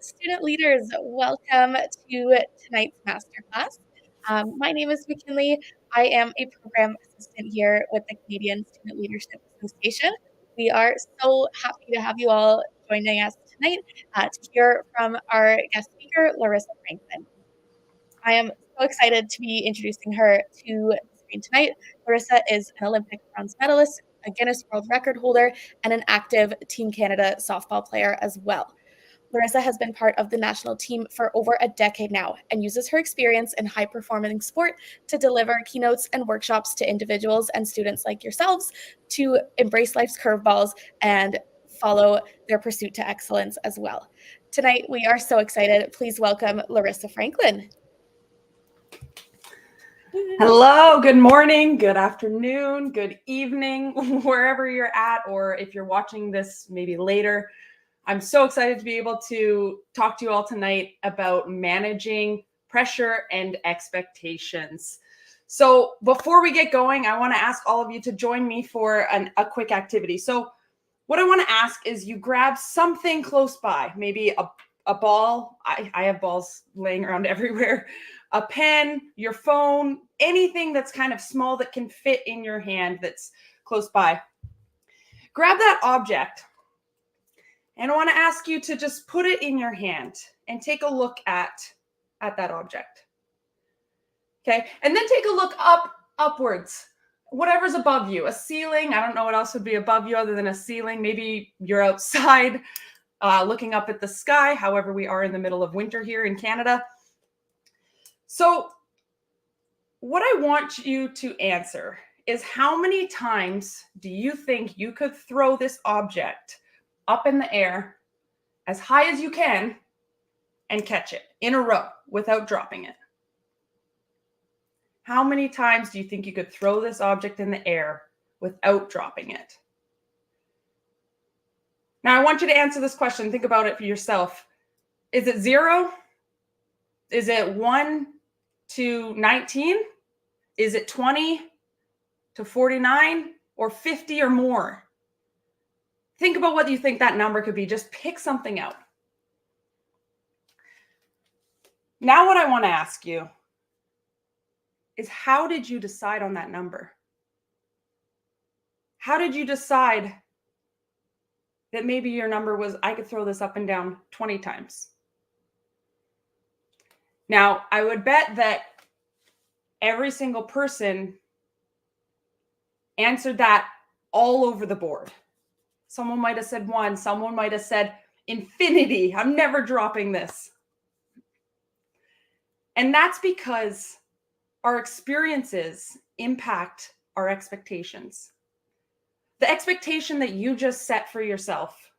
Student leaders, welcome to tonight's masterclass. My name is McKinley. I am a program assistant here with the Canadian Student Leadership Association. We are so happy to have you all joining us tonight to hear from our guest speaker, Larissa Franklin. I am so excited to be introducing her to the screen tonight. Larissa is an Olympic bronze medalist, a Guinness World Record holder, and an active Team Canada softball player as well. Larissa has been part of the national team for over a decade now and uses her experience in high-performing sport to deliver keynotes and workshops to individuals and students like yourselves to embrace life's curveballs and follow their pursuit to excellence as well. Tonight, we are so excited. Please welcome Larissa Franklin. Hello, good morning, good afternoon, good evening, wherever you're at, or if you're watching this maybe later. I'm so excited to be able to talk to you all tonight about managing pressure and expectations. So before we get going, I want to ask all of you to join me for a quick activity. So what I want to ask is you grab something close by, maybe a ball. I have balls laying around everywhere. A pen, your phone, anything that's kind of small that can fit in your hand that's close by. Grab that object. And I want to ask you to just put it in your hand and take a look at that object. Okay, and then take a look upwards, whatever's above you, a ceiling. I don't know what else would be above you other than a ceiling. Maybe you're outside looking up at the sky. However, we are in the middle of winter here in Canada. So what I want you to answer is, how many times do you think you could throw this object up in the air as high as you can and catch it in a row without dropping it? How many times do you think you could throw this object in the air without dropping it? Now, I want you to answer this question. Think about it for yourself. Is it 0? Is it 1 to 19? Is it 20 to 49 or 50 or more? Think about what you think that number could be. Just pick something out. Now, what I want to ask you is, how did you decide on that number? How did you decide that maybe your number was, I could throw this up and down 20 times? Now, I would bet that every single person answered that all over the board. Someone might have said 1, someone might have said infinity. I'm never dropping this. And that's because our experiences impact our expectations. The expectation that you just set for yourself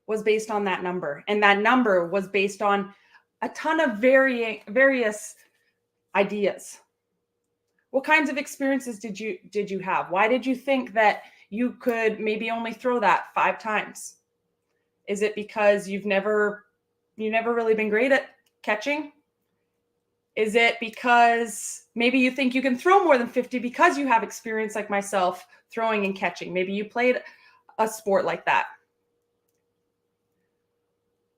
was based on that number. And that number was based on a ton of various ideas. What kinds of experiences did you have? Why did you think that you could maybe only throw that 5 times? Is it because you've never really been great at catching? Is it because maybe you think you can throw more than 50 because you have experience like myself throwing and catching? Maybe you played a sport like that.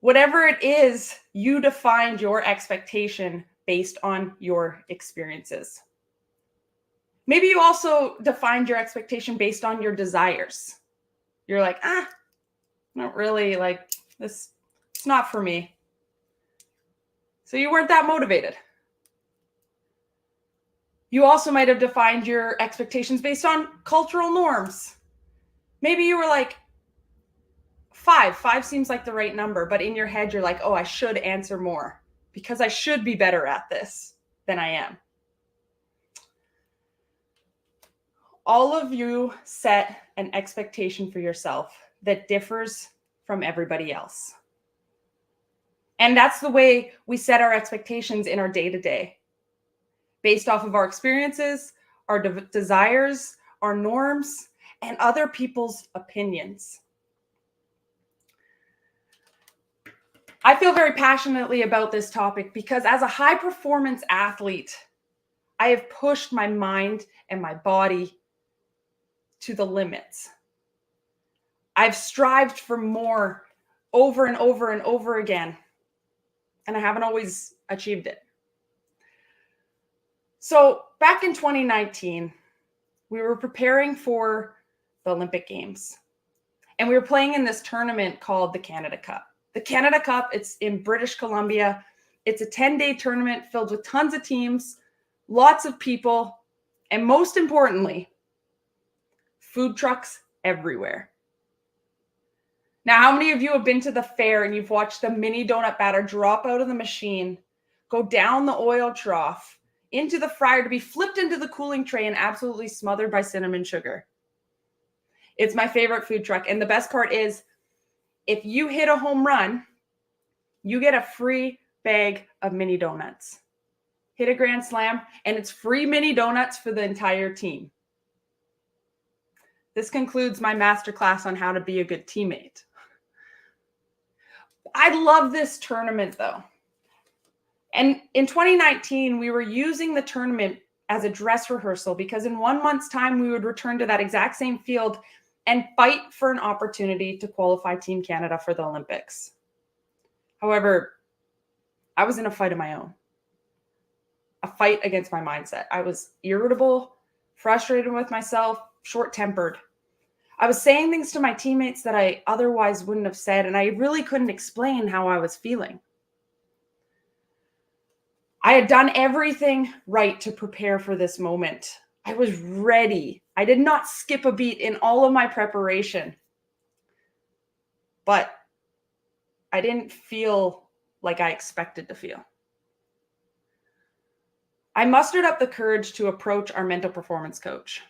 Whatever it is, you defined your expectation based on your experiences. Maybe you also defined your expectation based on your desires. You're like, not really, like this, it's not for me. So you weren't that motivated. You also might have defined your expectations based on cultural norms. Maybe you were like, 5 seems like the right number, but in your head, you're like, oh, I should answer more because I should be better at this than I am. All of you set an expectation for yourself that differs from everybody else. And that's the way we set our expectations in our day-to-day, based off of our experiences, our desires, our norms, and other people's opinions. I feel very passionately about this topic because as a high-performance athlete, I have pushed my mind and my body to the limits. I've strived for more over and over and over again. and I haven't always achieved it. So back in 2019, we were preparing for the Olympic Games, and we were playing in this tournament called the Canada Cup. The Canada Cup, it's in British Columbia. It's a 10-day tournament filled with tons of teams, lots of people, and most importantly, food trucks everywhere. Now, how many of you have been to the fair and you've watched the mini donut batter drop out of the machine, go down the oil trough, into the fryer to be flipped into the cooling tray and absolutely smothered by cinnamon sugar? It's my favorite food truck. And the best part is, if you hit a home run, you get a free bag of mini donuts. Hit a grand slam, and it's free mini donuts for the entire team. This concludes my masterclass on how to be a good teammate. I love this tournament, though. And in 2019, we were using the tournament as a dress rehearsal because in 1 month's time, we would return to that exact same field and fight for an opportunity to qualify Team Canada for the Olympics. However, I was in a fight of my own, a fight against my mindset. I was irritable, frustrated with myself, short-tempered. I was saying things to my teammates that I otherwise wouldn't have said, and I really couldn't explain how I was feeling. I had done everything right to prepare for this moment. I was ready. I did not skip a beat in all of my preparation. But I didn't feel like I expected to feel. I mustered up the courage to approach our mental performance coach.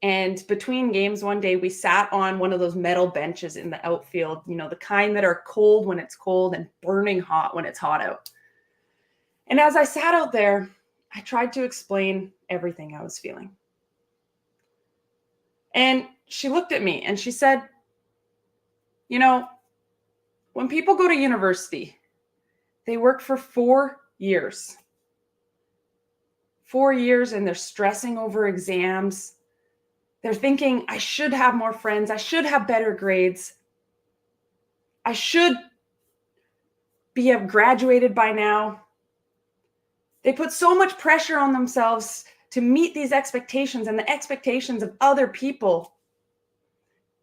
And between games one day, we sat on one of those metal benches in the outfield, the kind that are cold when it's cold and burning hot when it's hot out. And as I sat out there, I tried to explain everything I was feeling. And she looked at me and she said, when people go to university, they work for 4 years. 4 years, and they're stressing over exams. They're thinking, I should have more friends. I should have better grades. I should have graduated by now. They put so much pressure on themselves to meet these expectations and the expectations of other people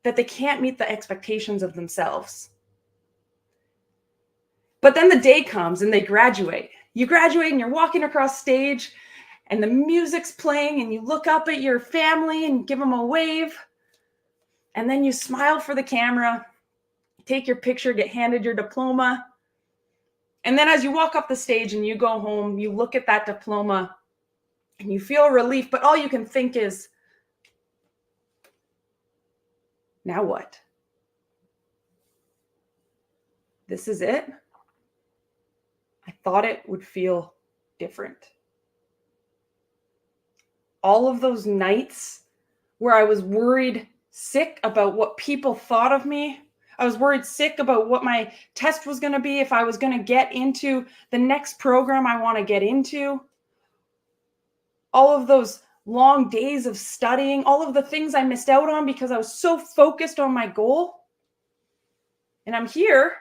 that they can't meet the expectations of themselves. But then the day comes and they graduate. You graduate and you're walking across stage and the music's playing and you look up at your family and give them a wave. And then you smile for the camera, take your picture, get handed your diploma. And then as you walk up the stage and you go home, you look at that diploma and you feel relief, but all you can think is, now what? This is it? I thought it would feel different. All of those nights where I was worried sick about what people thought of me, I was worried sick about what my test was going to be, if I was going to get into the next program I want to get into. All of those long days of studying, all of the things I missed out on because I was so focused on my goal. And I'm here,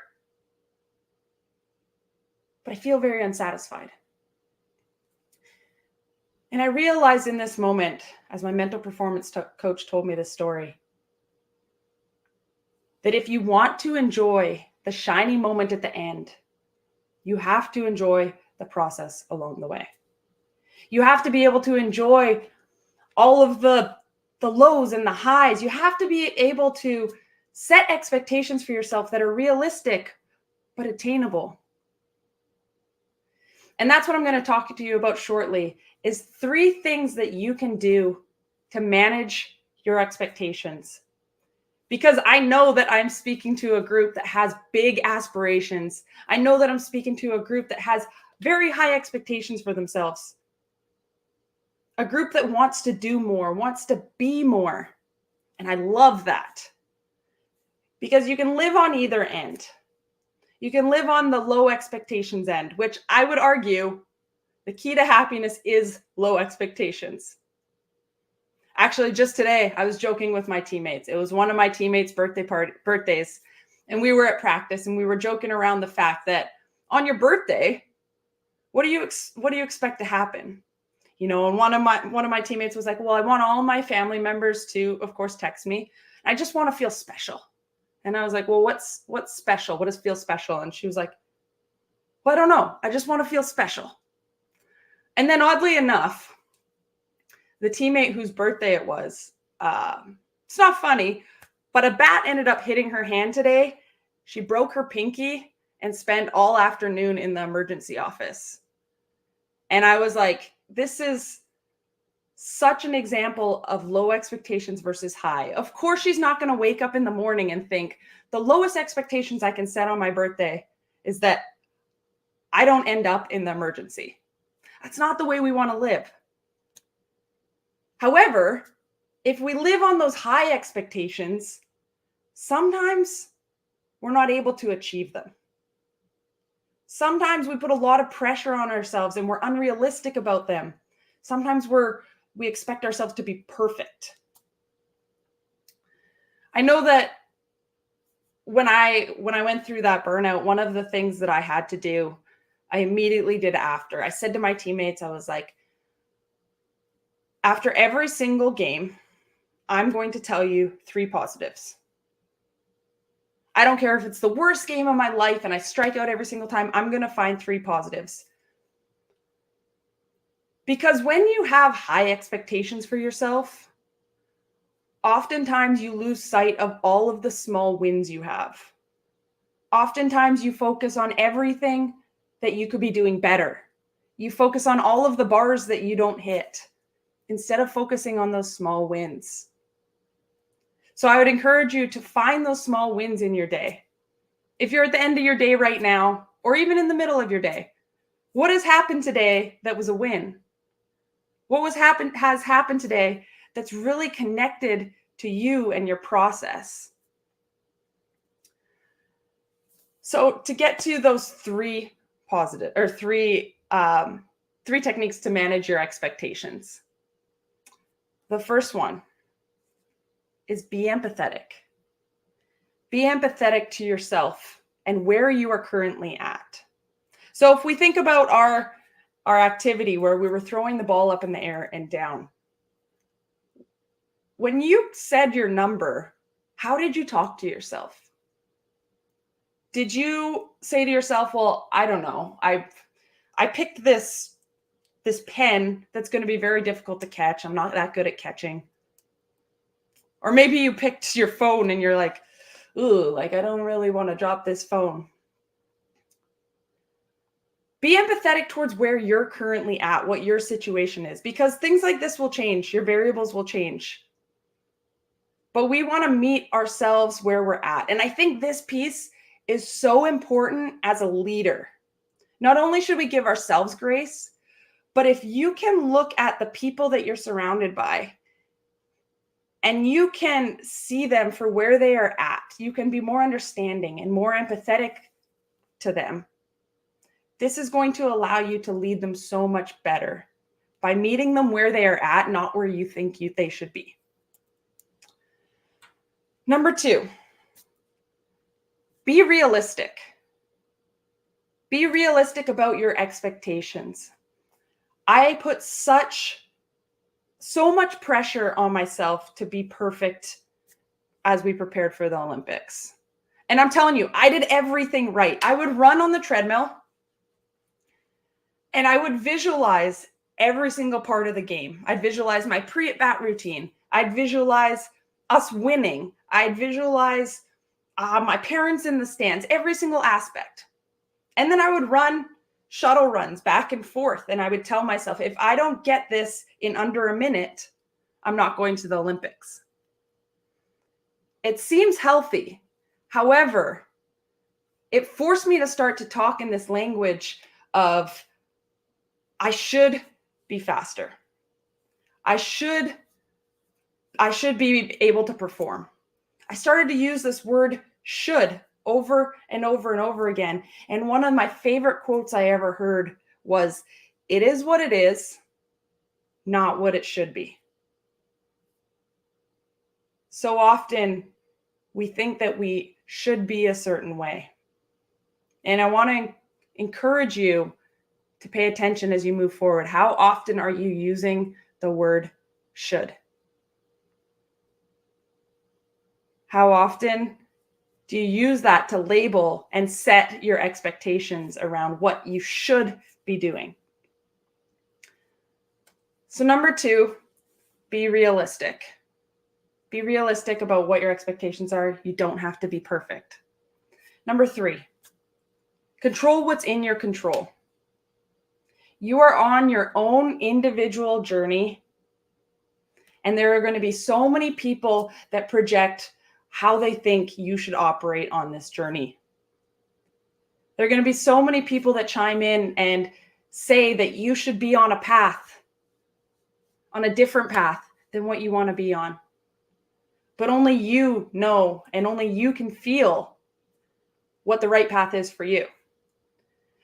but I feel very unsatisfied. And I realized in this moment, as my mental performance coach told me this story, that if you want to enjoy the shiny moment at the end, you have to enjoy the process along the way. You have to be able to enjoy all of the lows and the highs. You have to be able to set expectations for yourself that are realistic, but attainable. And that's what I'm going to talk to you about shortly, is 3 things that you can do to manage your expectations. Because I know that I'm speaking to a group that has big aspirations. I know that I'm speaking to a group that has very high expectations for themselves. A group that wants to do more, wants to be more. And I love that. Because you can live on either end. You can live on the low expectations end, which I would argue the key to happiness is low expectations. Actually, just today, I was joking with my teammates. It was one of my teammates' birthdays, and we were at practice, and we were joking around the fact that on your birthday, what do you expect to happen? You know, and one of my teammates was like, well, I want all my family members to, of course, text me. I just want to feel special. And I was like, well, what's special? What does feel special? And she was like, well, I don't know. I just want to feel special. And then oddly enough, the teammate whose birthday it was, it's not funny, but a bat ended up hitting her hand today. She broke her pinky and spent all afternoon in the emergency office. And I was like, this is such an example of low expectations versus high. Of course, she's not going to wake up in the morning and think the lowest expectations I can set on my birthday is that I don't end up in the emergency. That's not the way we want to live. However, if we live on those high expectations, sometimes we're not able to achieve them. Sometimes we put a lot of pressure on ourselves and we're unrealistic about them. Sometimes we expect ourselves to be perfect. I know that when I went through that burnout, one of the things that I had to do, I immediately did after. I said to my teammates, I was like, after every single game, I'm going to tell you 3 positives. I don't care if it's the worst game of my life and I strike out every single time, I'm going to find 3 positives. Because when you have high expectations for yourself, oftentimes you lose sight of all of the small wins you have. Oftentimes you focus on everything that you could be doing better. You focus on all of the bars that you don't hit instead of focusing on those small wins. So I would encourage you to find those small wins in your day. If you're at the end of your day right now, or even in the middle of your day, what has happened today that was a win? What has happened today that's really connected to you and your process? So to get to those 3 techniques to manage your expectations. The first one is be empathetic. Be empathetic to yourself and where you are currently at. So if we think about our activity where we were throwing the ball up in the air and down, when you said your number, how did you talk to yourself? Did you say to yourself, well, I don't know, I picked this pen that's going to be very difficult to catch. I'm not that good at catching. Or maybe you picked your phone and you're like, ooh, like I don't really want to drop this phone. Be empathetic towards where you're currently at, what your situation is, because things like this will change. Your variables will change. But we want to meet ourselves where we're at. And I think this piece is so important as a leader. Not only should we give ourselves grace, but if you can look at the people that you're surrounded by and you can see them for where they are at, you can be more understanding and more empathetic to them. This is going to allow you to lead them so much better by meeting them where they are at, not where you think they should be. Number 2, be realistic. Be realistic about your expectations. I put so much pressure on myself to be perfect as we prepared for the Olympics. And I'm telling you, I did everything right. I would run on the treadmill and I would visualize every single part of the game. I'd visualize my pre-at-bat routine. I'd visualize us winning. I'd visualize my parents in the stands, every single aspect. And then I would run shuttle runs back and forth. And I would tell myself, if I don't get this in under a minute, I'm not going to the Olympics. It seems healthy. However, it forced me to start to talk in this language of, I should be faster. I should be able to perform. I started to use this word should over and over and over again. And one of my favorite quotes I ever heard was, it is what it is, not what it should be. So often we think that we should be a certain way. And I want to encourage you to pay attention as you move forward. How often are you using the word should? How often do you use that to label and set your expectations around what you should be doing? So number 2, be realistic. Be realistic about what your expectations are. You don't have to be perfect. Number 3, control what's in your control. You are on your own individual journey, and there are going to be so many people that project how they think you should operate on this journey. There are going to be so many people that chime in and say that you should be on a path, on a different path than what you want to be on. But only you know, and only you can feel what the right path is for you.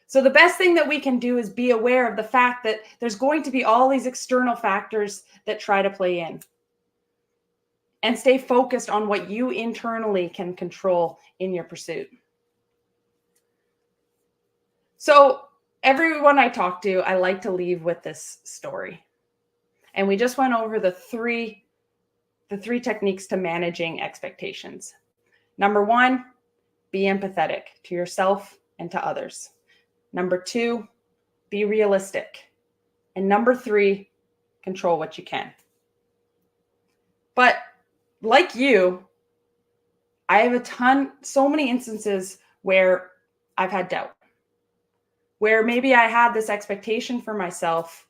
So the best thing that we can do is be aware of the fact that there's going to be all these external factors that try to play in. And stay focused on what you internally can control in your pursuit. So everyone I talk to, I like to leave with this story. And we just went over the three techniques to managing expectations. Number 1, be empathetic to yourself and to others. Number 2, be realistic. And number 3, control what you can. But like you, I have so many instances where I've had doubt, where maybe I had this expectation for myself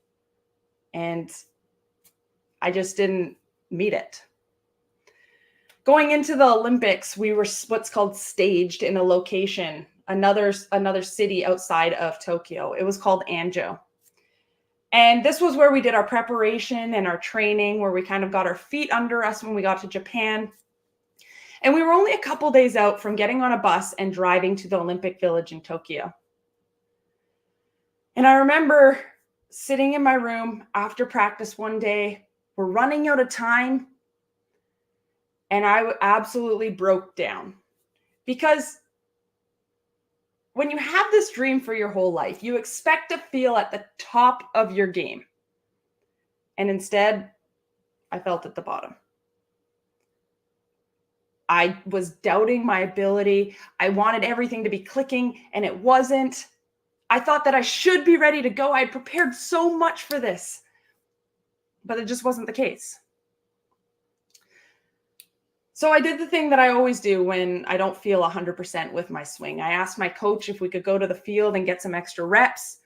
and I just didn't meet it. Going into the Olympics, we were what's called staged in a location, another city outside of Tokyo. It was called Anjo. And this was where we did our preparation and our training, where we kind of got our feet under us when we got to Japan. And we were only a couple days out from getting on a bus and driving to the Olympic Village in Tokyo. And I remember sitting in my room after practice one day. We're running out of time. And I absolutely broke down. Because when you have this dream for your whole life, you expect to feel at the top of your game. And instead, I felt at the bottom. I was doubting my ability. I wanted everything to be clicking, and it wasn't. I thought that I should be ready to go. I had prepared so much for this, but it just wasn't the case. So I did the thing that I always do when I don't feel 100% with my swing. I asked my coach if we could go to the field and get some extra reps.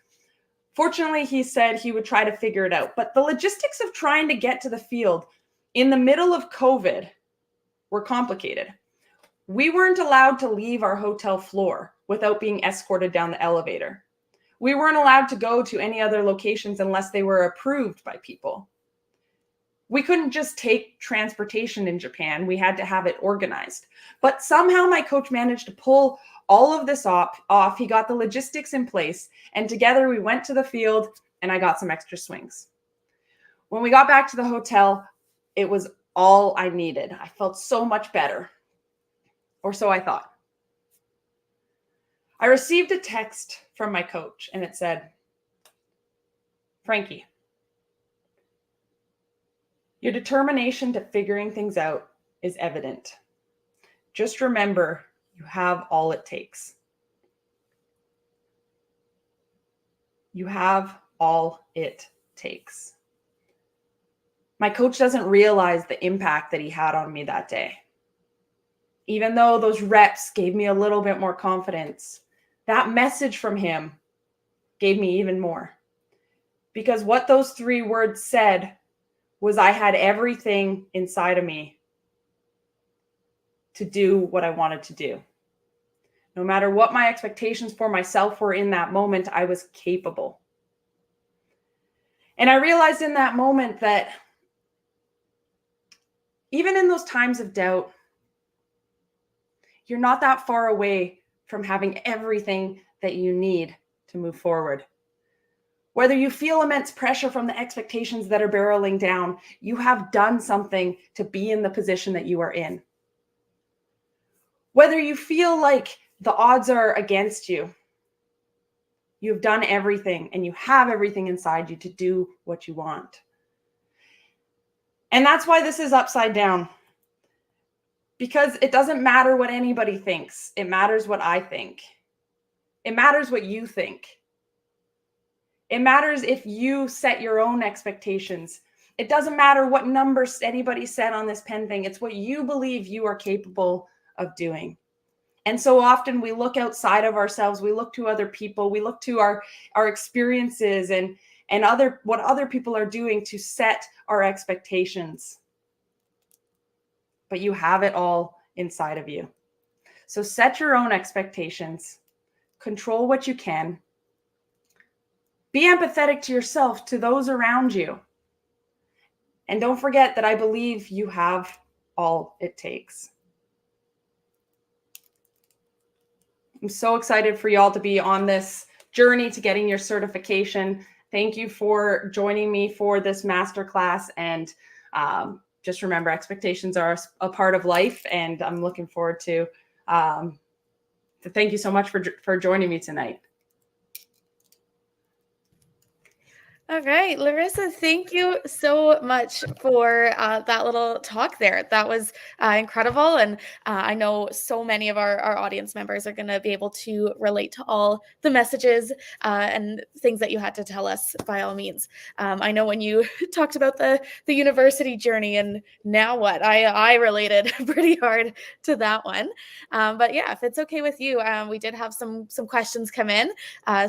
Fortunately, he said he would try to figure it out. But the logistics of trying to get to the field in the middle of COVID were complicated. We weren't allowed to leave our hotel floor without being escorted down the elevator. We weren't allowed to go to any other locations unless they were approved by people. We couldn't just take transportation in Japan. We had to have it organized. But somehow my coach managed to pull all of this off. He got the logistics in place, and together we went to the field and I got some extra swings. When we got back to the hotel, it was all I needed. I felt so much better, or so I thought. I received a text from my coach and it said, "Frankie, your determination to figuring things out is evident. Just remember, you have all it takes." You have all it takes. My coach doesn't realize the impact that he had on me that day. Even though those reps gave me a little bit more confidence, that message from him gave me even more. Because what those 3 words said was I had everything inside of me to do what I wanted to do. No matter what my expectations for myself were in that moment, I was capable. And I realized in that moment that even in those times of doubt, you're not that far away from having everything that you need to move forward. Whether you feel immense pressure from the expectations that are barreling down, you have done something to be in the position that you are in. Whether you feel like the odds are against you, You've done everything and you have everything inside you to do what you want. And that's why this is upside down. Because it doesn't matter what anybody thinks. It matters what I think. It matters what you think. It matters if you set your own expectations. It doesn't matter what numbers anybody said on this pen thing. It's what you believe you are capable of doing. And so often we look outside of ourselves, we look to other people, we look to our experiences and what other people are doing to set our expectations. But you have it all inside of you. So set your own expectations, control what you can, be empathetic to yourself, to those around you. And don't forget that I believe you have all it takes. I'm so excited for y'all to be on this journey to getting your certification. Thank you for joining me for this masterclass. And just remember, expectations are a part of life. And I'm looking forward to thank you so much for joining me tonight. All right, Larissa, thank you so much for that little talk there. That was incredible. And I know so many of our audience members are going to be able to relate to all the messages and things that you had to tell us by all means. I know when you talked about the university journey and now what, I related pretty hard to that one. But yeah, if it's okay with you, we did have some questions come in.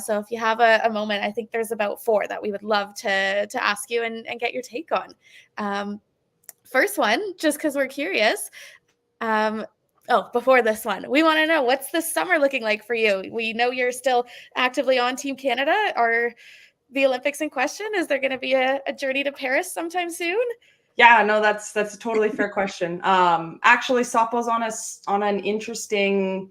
So if you have a moment, I think there's about 4 that we would love to ask you and get your take on. First one, just because we're curious. Before this one, we want to know, what's the summer looking like for you? We know you're still actively on Team Canada. Are the Olympics in question? Is there going to be a journey to Paris sometime soon? Yeah, no, that's a totally fair question. Actually, softball's on an interesting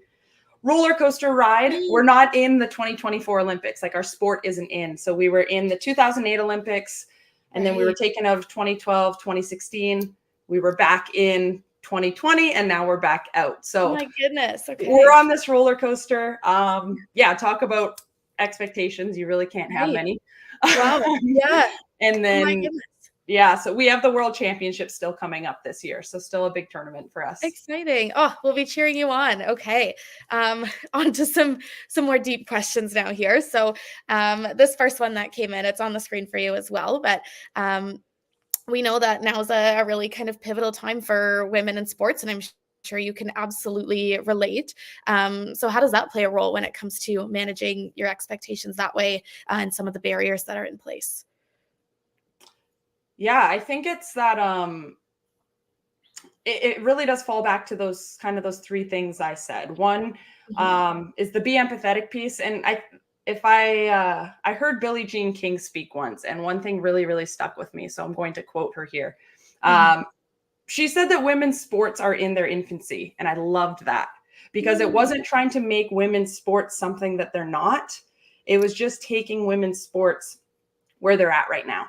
roller coaster ride. We're not in the 2024 Olympics. Like, our sport isn't in. So we were in the 2008 Olympics, and then we were taken out of 2012, 2016. We were back in 2020, and now we're back out. So, oh my goodness. Okay. We're on this roller coaster. Yeah, talk about expectations. You really can't have many. Wow. Yeah. And then, oh my goodness. Yeah, so we have the World Championship still coming up this year. So still a big tournament for us. Exciting. Oh, we'll be cheering you on. Okay. On to some more deep questions now here. So this first one that came in, it's on the screen for you as well. But we know that now is a really kind of pivotal time for women in sports, and I'm sure you can absolutely relate. So how does that play a role when it comes to managing your expectations that way and some of the barriers that are in place? Yeah, I think it's that it really does fall back to those 3 things I said. One is the be empathetic piece. And I heard Billie Jean King speak once, and one thing really, really stuck with me. So I'm going to quote her here. She said that women's sports are in their infancy. And I loved that, because it wasn't trying to make women's sports something that they're not. It was just taking women's sports where they're at right now.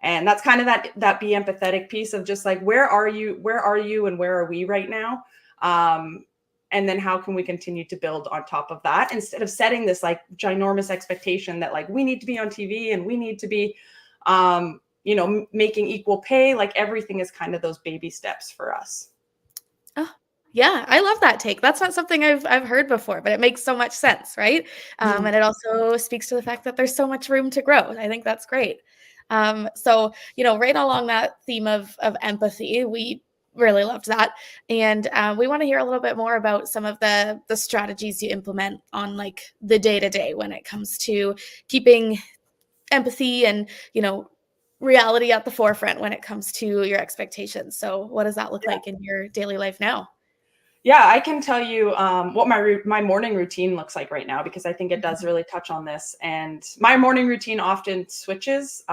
And that's kind of that be empathetic piece of just like, where are you and where are we right now? And then how can we continue to build on top of that, instead of setting this like ginormous expectation that like we need to be on TV and we need to be, making equal pay. Like, everything is kind of those baby steps for us. Oh, yeah, I love that take. That's not something I've heard before, but it makes so much sense, right? And it also speaks to the fact that there's so much room to grow. I think that's great. So, right along that theme of empathy, we really loved that. And we want to hear a little bit more about some of the strategies you implement on like the day-to-day when it comes to keeping empathy and, reality at the forefront when it comes to your expectations. So what does that look like in your daily life now? Yeah, I can tell you what my morning routine looks like right now, because I think it does really touch on this. And my morning routine often switches.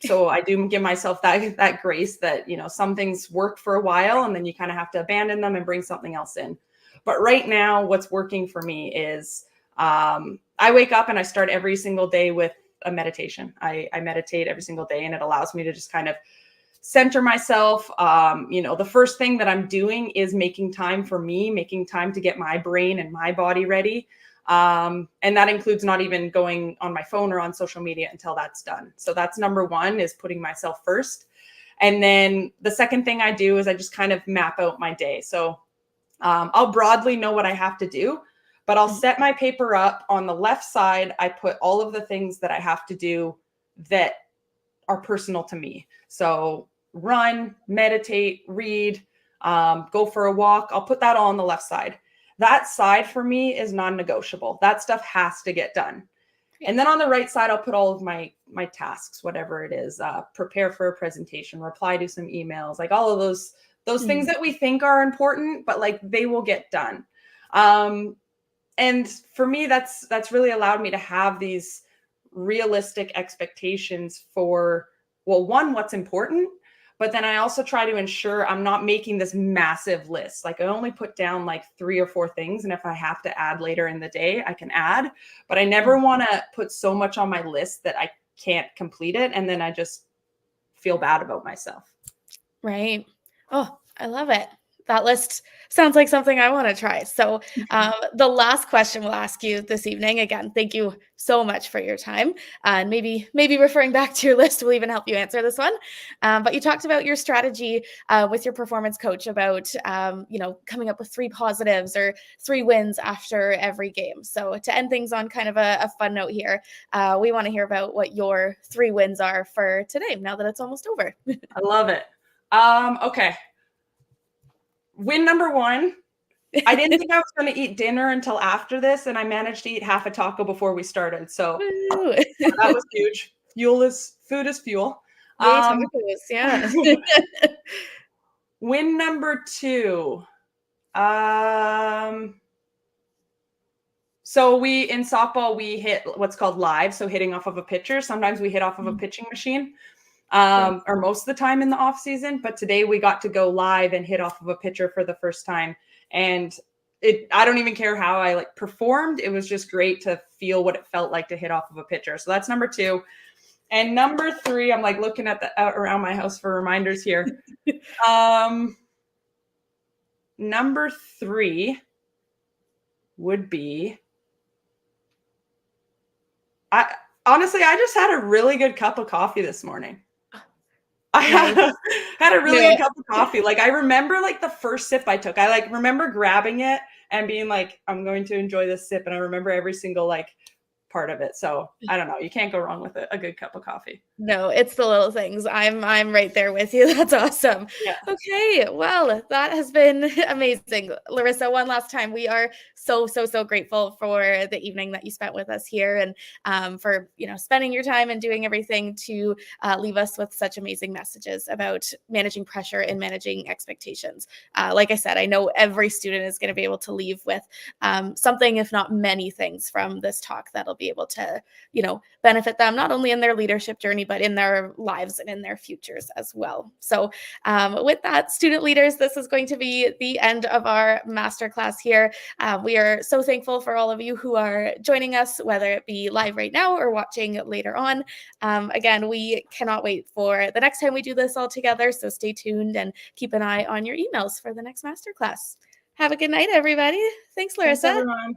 So I do give myself that grace that, some things work for a while and then you kind of have to abandon them and bring something else in. But right now, what's working for me is I wake up and I start every single day with a meditation. I meditate every single day, and it allows me to just kind of center myself. The first thing that I'm doing is making time for me, making time to get my brain and my body ready. And that includes not even going on my phone or on social media until that's done. So that's number one, is putting myself first. And then the second thing I do is I just kind of map out my day. So I'll broadly know what I have to do, but I'll set my paper up. On the left side, I put all of the things that I have to do that are personal to me. So run, meditate, read, go for a walk. I'll put that all on the left side. That side for me is non-negotiable. That stuff has to get done. And then on the right side, I'll put all of my tasks, whatever it is, prepare for a presentation, reply to some emails, like all of those things that we think are important, but like they will get done. And for me, that's really allowed me to have these realistic expectations for, well, one, what's important, but then I also try to ensure I'm not making this massive list. Like I only put down like 3 or 4 things. And if I have to add later in the day, I can add, but I never want to put so much on my list that I can't complete it. And then I just feel bad about myself. Right. Oh, I love it. That list sounds like something I want to try. So the last question we'll ask you this evening, again, thank you so much for your time. And maybe referring back to your list will even help you answer this one. But you talked about your strategy with your performance coach about, coming up with 3 positives or 3 wins after every game. So to end things on kind of a fun note here, we want to hear about what your 3 wins are for today, now that it's almost over. I love it. Okay. Win number 1. I didn't think I was going to eat dinner until after this, and I managed to eat half a taco before we started. So that was huge. Food is fuel. Yay, tacos, yeah. Win number 2. So in softball, we hit what's called live. So hitting off of a pitcher. Sometimes we hit off of a pitching machine. Or most of the time in the off season, but today we got to go live and hit off of a pitcher for the first time. And I don't even care how I performed. It was just great to feel what it felt like to hit off of a pitcher. So that's number 2. And number 3, I'm looking at around my house for reminders here. Number 3 would be, I just had a really good cup of coffee this morning. I had a really good cup of coffee. I remember the first sip I took. I remember grabbing it and being like, I'm going to enjoy this sip. And I remember every single part of it. So I don't know. You can't go wrong with a good cup of coffee. No, it's the little things. I'm right there with you. That's awesome. Yeah. Okay. Well, that has been amazing. Larissa, one last time, we are so grateful for the evening that you spent with us here, and for, spending your time and doing everything to leave us with such amazing messages about managing pressure and managing expectations. Like I said, I know every student is going to be able to leave with something, if not many things from this talk that'll be able to, benefit them not only in their leadership journey, but in their lives and in their futures as well. So with that, student leaders, this is going to be the end of our masterclass here. We are so thankful for all of you who are joining us, whether it be live right now or watching later on. Again, we cannot wait for the next time we do this all together. So stay tuned and keep an eye on your emails for the next masterclass. Have a good night, everybody. Thanks, Larissa. Thanks, everyone.